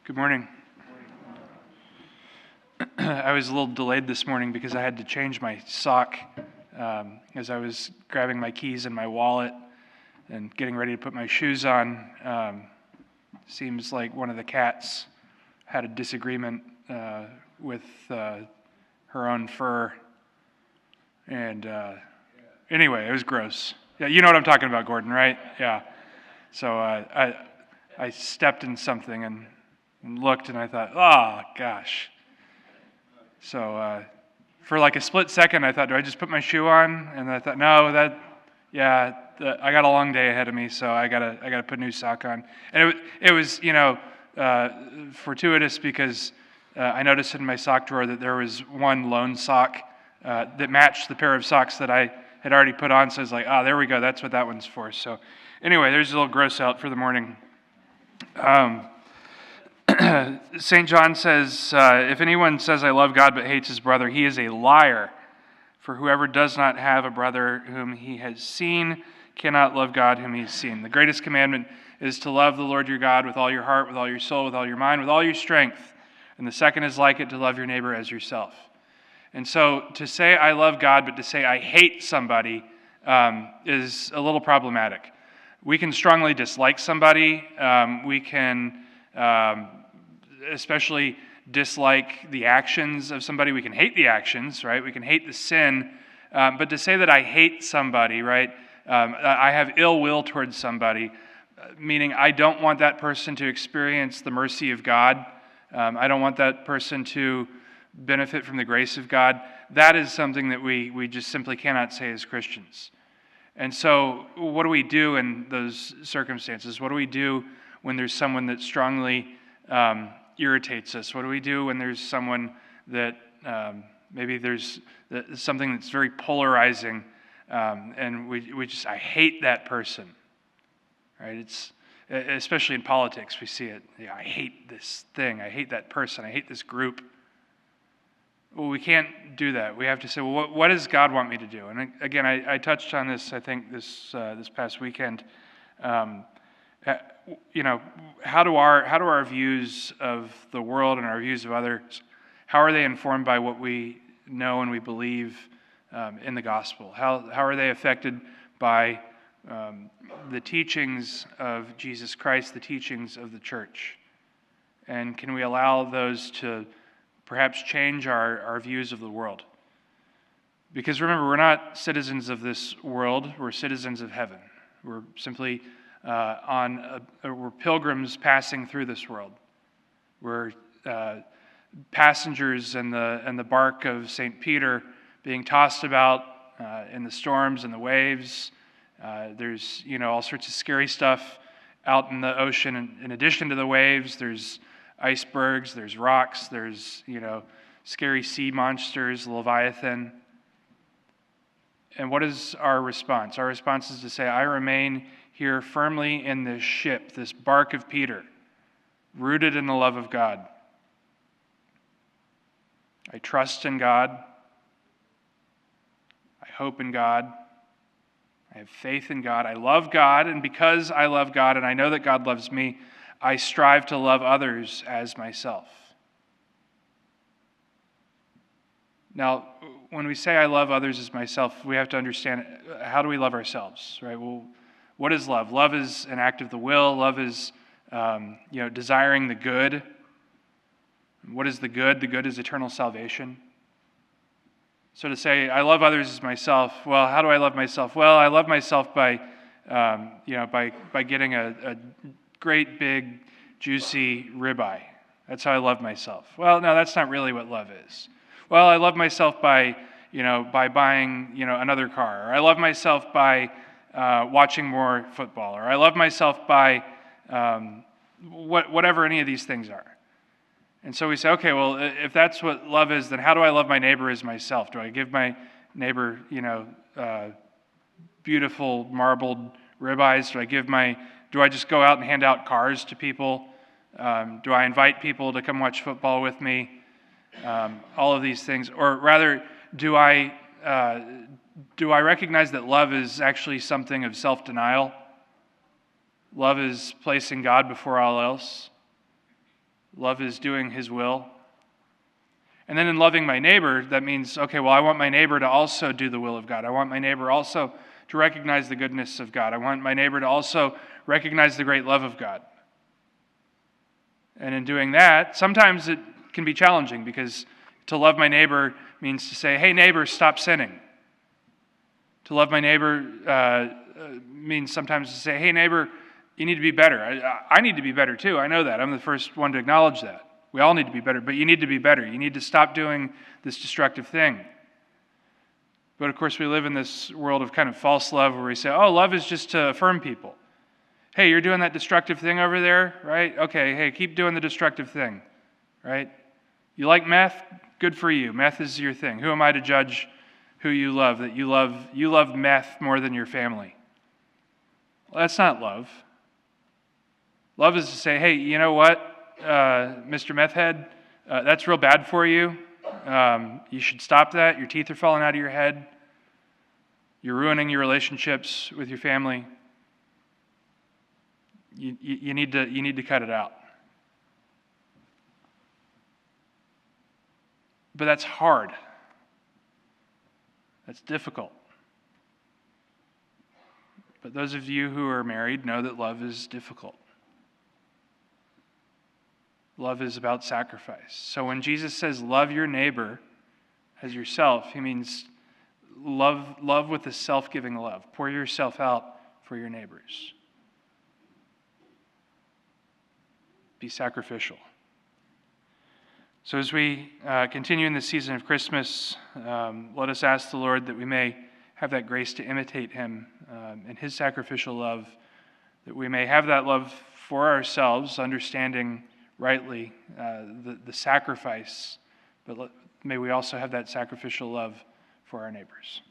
Good morning. I was a little delayed this morning because I had to change my sock as I was grabbing my keys and my wallet and getting ready to put my shoes on. Seems like one of the cats had a disagreement with her own fur. And anyway, it was gross. Yeah, you know what I'm talking about, Gordon, right? Yeah. So I stepped in something and looked, and I thought, oh, gosh. So for like a split second, I thought, do I just put my shoe on? And I thought, no, I got a long day ahead of me, so I gotta put a new sock on. And it was fortuitous because I noticed in my sock drawer that there was one lone sock that matched the pair of socks that I had already put on. So I was like, there we go, that's what that one's for. So anyway, there's a little gross out for the morning. St. John says, if anyone says, I love God but hates his brother, he is a liar. For whoever does not have a brother whom he has seen cannot love God whom he has seen. The greatest commandment is to love the Lord your God with all your heart, with all your soul, with all your mind, with all your strength. And the second is like it, to love your neighbor as yourself. And so to say I love God but to say I hate somebody is a little problematic. We can strongly dislike somebody. We can especially dislike the actions of somebody. We can hate the actions, right? We can hate the sin. But to say that I hate somebody, right? I have ill will towards somebody, meaning I don't want that person to experience the mercy of God. I don't want that person to benefit from the grace of God. That is something that we just simply cannot say as Christians. And so what do we do in those circumstances? What do we do when there's someone that strongly irritates us? What do we do when there's someone that maybe there's something that's very polarizing and I hate that person, right? It's especially in politics, we see it. Yeah, I hate this thing. I hate that person. I hate this group. Well, we can't do that. We have to say, well, what does God want me to do? And again, I touched on this, I think, this past weekend. How do our views of the world and our views of others, how are they informed by what we know and we believe in the gospel? How are they affected by the teachings of Jesus Christ, the teachings of the church? And can we allow those to perhaps change our views of the world? Because remember, we're not citizens of this world, we're citizens of heaven. We're simply we're pilgrims passing through this world. We're passengers in the bark of St. Peter, being tossed about in the storms and the waves. There's all sorts of scary stuff out in the ocean. In addition to the waves, there's icebergs, there's rocks, there's scary sea monsters, Leviathan. And what is our response? Our response is to say, I remain here firmly in this ship, this bark of Peter, rooted in the love of God. I trust in God. I hope in God. I have faith in God. I love God, and because I love God and I know that God loves me, I strive to love others as myself. Now, when we say I love others as myself, we have to understand, how do we love ourselves, right? Well, what is love? Love is an act of the will. Love is, desiring the good. What is the good? The good is eternal salvation. So to say, I love others as myself, well, how do I love myself? Well, I love myself by getting a great, big, juicy ribeye. That's how I love myself. Well, no, that's not really what love is. Well, I love myself by buying, another car. Or I love myself by watching more football. Or I love myself by whatever any of these things are. And so we say, okay, well, if that's what love is, then how do I love my neighbor as myself? Do I give my neighbor, beautiful marbled ribeyes? Do I just go out and hand out cars to people? Do I invite people to come watch football with me? All of these things. Or rather, do I recognize that love is actually something of self-denial? Love is placing God before all else. Love is doing his will. And then in loving my neighbor, that means, okay, well, I want my neighbor to also do the will of God. I want my neighbor also to recognize the goodness of God. I want my neighbor to also recognize the great love of God. And in doing that, sometimes it can be challenging, because to love my neighbor means to say, hey, neighbor, stop sinning. To love my neighbor means sometimes to say, hey, neighbor, you need to be better. I need to be better too. I know that. I'm the first one to acknowledge that. We all need to be better, but you need to be better. You need to stop doing this destructive thing. But of course, we live in this world of kind of false love, where we say, oh, love is just to affirm people. Hey, you're doing that destructive thing over there, right? Okay, hey, keep doing the destructive thing, right? You like meth? Good for you. Meth is your thing. Who am I to judge who you love, that you love meth more than your family? Well, that's not love. Love is to say, hey, you know what, Mr. Meth Head, that's real bad for you. You should stop that. Your teeth are falling out of your head. You're ruining your relationships with your family. You need to cut it out. But that's hard. That's difficult. But those of you who are married know that love is difficult. Love is about sacrifice. So when Jesus says love your neighbor as yourself, he means love with a self-giving love. Pour yourself out for your neighbors. Be sacrificial. So as we continue in this season of Christmas, let us ask the Lord that we may have that grace to imitate him in his sacrificial love, that we may have that love for ourselves, understanding rightly the sacrifice, but may we also have that sacrificial love for our neighbors.